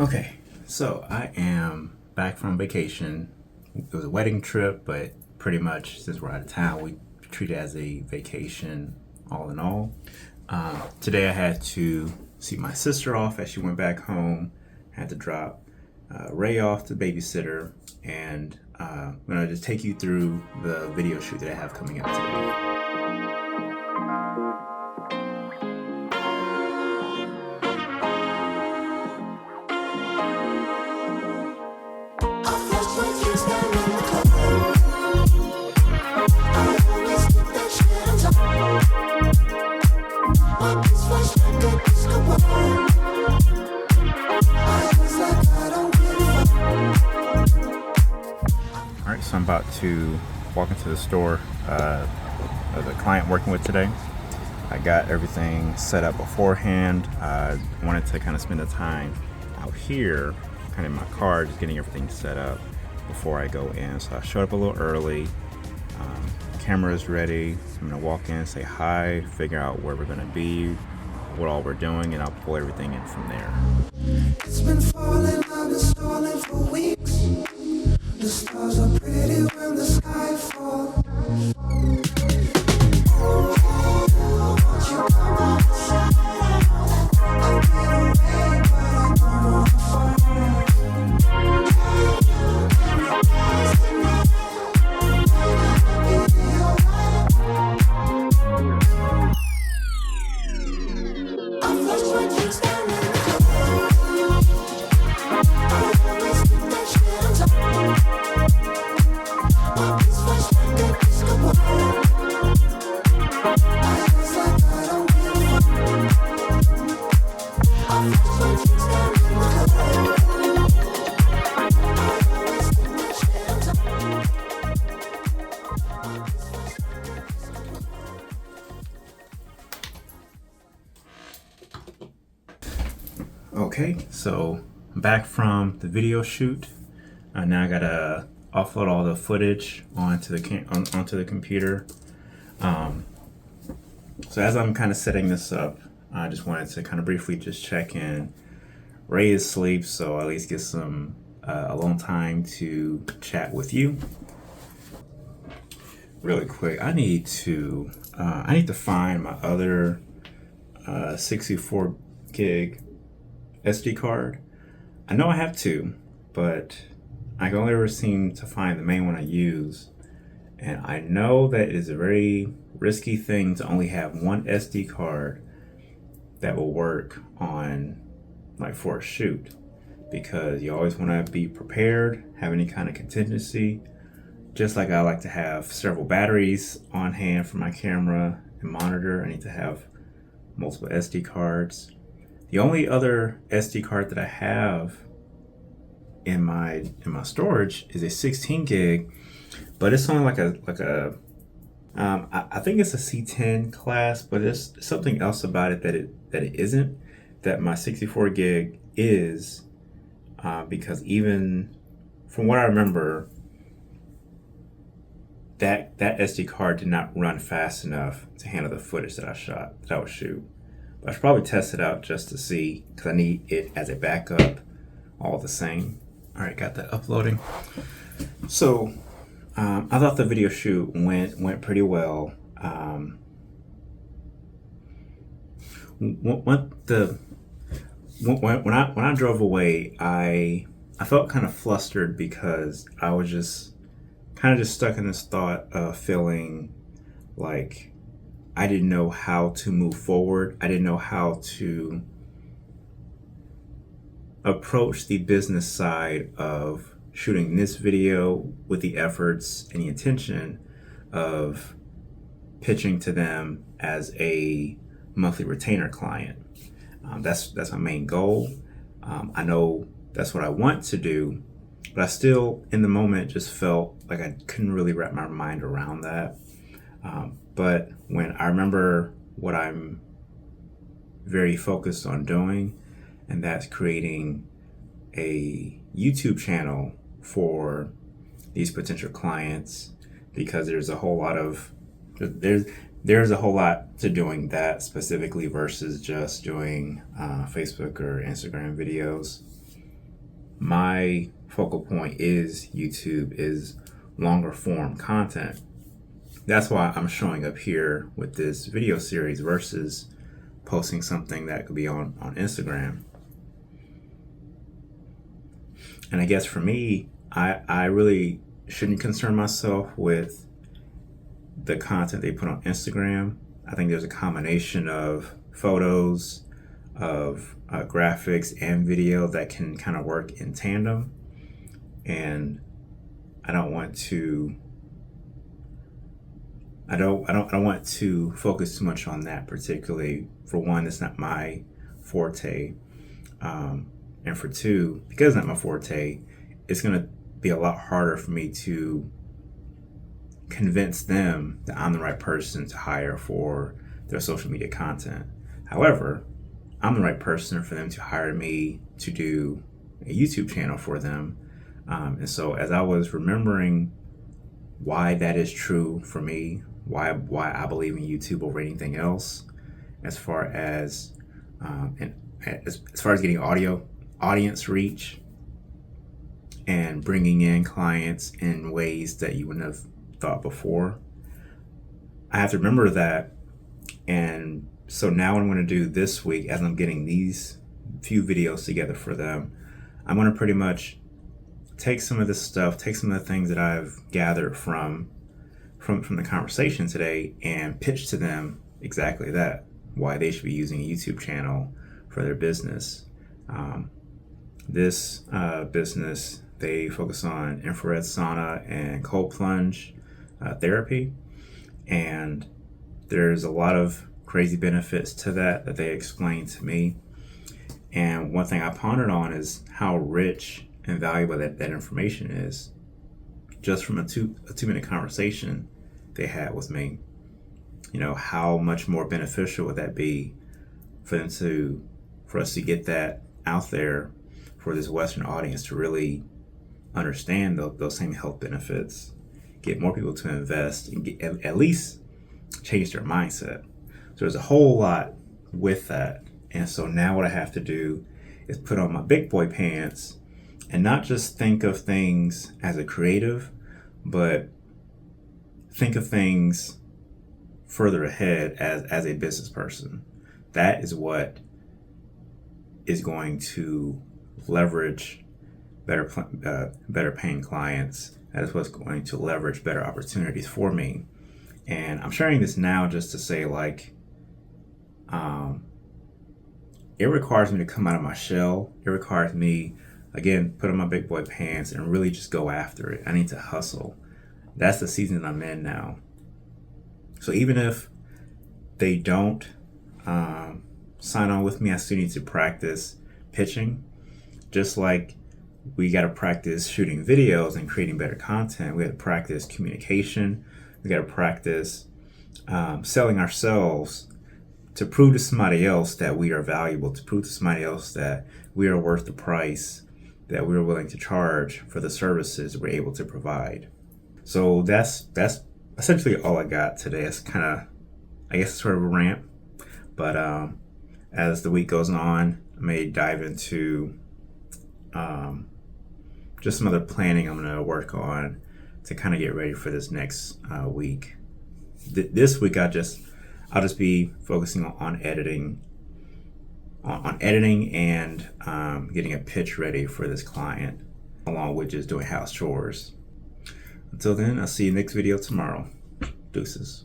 Okay, so I am back from vacation. It was a wedding trip, but pretty much since we're out of town, we treat it as a vacation all in all. Today I had to see my sister off as she went back home. Had to drop Ray off to the babysitter, and I'm going to just take you through the video shoot that I have coming up today. Alright, so I'm about to walk into the store of the client I'm working with today. I got everything set up beforehand. I wanted to kind of spend the time out here, kind of in my car, just getting everything set up before I go in. So I showed up a little early. Camera is ready. I'm gonna walk in, say hi, figure out where we're gonna be, what all we're doing, and I'll pull everything in from there. It's been falling, I've been stalling for weeks. The stars are pretty when the sky falls. Won't you come outside? I'll get away, but I don't wanna fall. I flushed my drinks down in the club. I always keep that shit on top. My piece fresh like a disco ball. I dance like I don't give a fuck. I flushed my drinks down in the club. I always keep that shit on top. Okay, so I'm back from the video shoot. Now I gotta offload all the footage onto the computer. So as I'm kind of setting this up, I just wanted to kind of briefly just check in. Ray is asleep, so at least get some alone time to chat with you. Really quick, I need to find my other 64 gig SD card. I know I have two, but I can only ever seem to find the main one I use. And I know that it is a very risky thing to only have one SD card that will work on, like, for a shoot, because you always want to be prepared, have any kind of contingency. Just like I like to have several batteries on hand for my camera and monitor, I need to have multiple SD cards. The only other SD card that I have in my storage is a 16 gig, but it's only I think it's a C10 class, but there's something else about it that it isn't, that my 64 gig is, because even from what I remember, that SD card did not run fast enough to handle the footage that I would shoot. But I should probably test it out just to see, because I need it as a backup all the same. All right, got that uploading. So I thought the video shoot went pretty well. When I drove away, I felt kind of flustered because I was just kind of stuck in this thought of feeling like I didn't know how to move forward. I didn't know how to approach the business side of shooting this video with the efforts and the intention of pitching to them as a monthly retainer client. That's my main goal. I know that's what I want to do, but I still, in the moment, just felt like I couldn't really wrap my mind around that. But when I remember what I'm very focused on doing, and that's creating a YouTube channel for these potential clients, because there's a whole lot to doing that specifically versus just doing Facebook or Instagram videos. my focal point is YouTube, is longer form content. That's why I'm showing up here with this video series versus posting something that could be on Instagram. And I guess for me, I really shouldn't concern myself with the content they put on Instagram. I think there's a combination of photos, of graphics and video that can kind of work in tandem. And I don't want to focus too much on that particularly. For one, it's not my forte. And for two, because it's not my forte, it's going to be a lot harder for me to convince them that I'm the right person to hire for their social media content. However, I'm the right person for them to hire me to do a YouTube channel for them. And so as I was remembering why that is true for me, why I believe in YouTube over anything else, as far as getting audience reach and bringing in clients in ways that you wouldn't have thought before, I have to remember that. And so now what I'm going to do this week, as I'm getting these few videos together for them, I'm going to pretty much take some of this stuff, take some of the things that I've gathered from the conversation today, and pitch to them exactly that, why they should be using a YouTube channel for their business. This business, they focus on infrared sauna and cold plunge therapy, and there's a lot of crazy benefits to that they explained to me. And one thing I pondered on is how rich and valuable that information is, just from a two-minute conversation they had with me. You know, how much more beneficial would that be for us to get that out there for this Western audience to really understand those same health benefits, get more people to invest, and at least change their mindset. So there's a whole lot with that. And so now what I have to do is put on my big boy pants and not just think of things as a creative, but think of things further ahead as a business person. That is what is going to leverage better paying clients. That is what's going to leverage better opportunities for me. And I'm sharing this now just to say, like, it requires me to come out of my shell. It requires me, again, put on my big boy pants and really just go after it. I need to hustle. That's the season I'm in now. So even if they don't sign on with me, I still need to practice pitching. Just like we got to practice shooting videos and creating better content, we got to practice communication. We got to practice selling ourselves to prove to somebody else that we are valuable, to prove to somebody else that we are worth the price that we're willing to charge for the services we're able to provide. So that's essentially all I got today. It's kind of, I guess, sort of a rant. But as the week goes on, I may dive into just some other planning I'm going to work on to kind of get ready for this next week. This week I'll just be focusing on editing, and getting a pitch ready for this client, along with just doing house chores. Until then, I'll see you next video tomorrow. Deuces.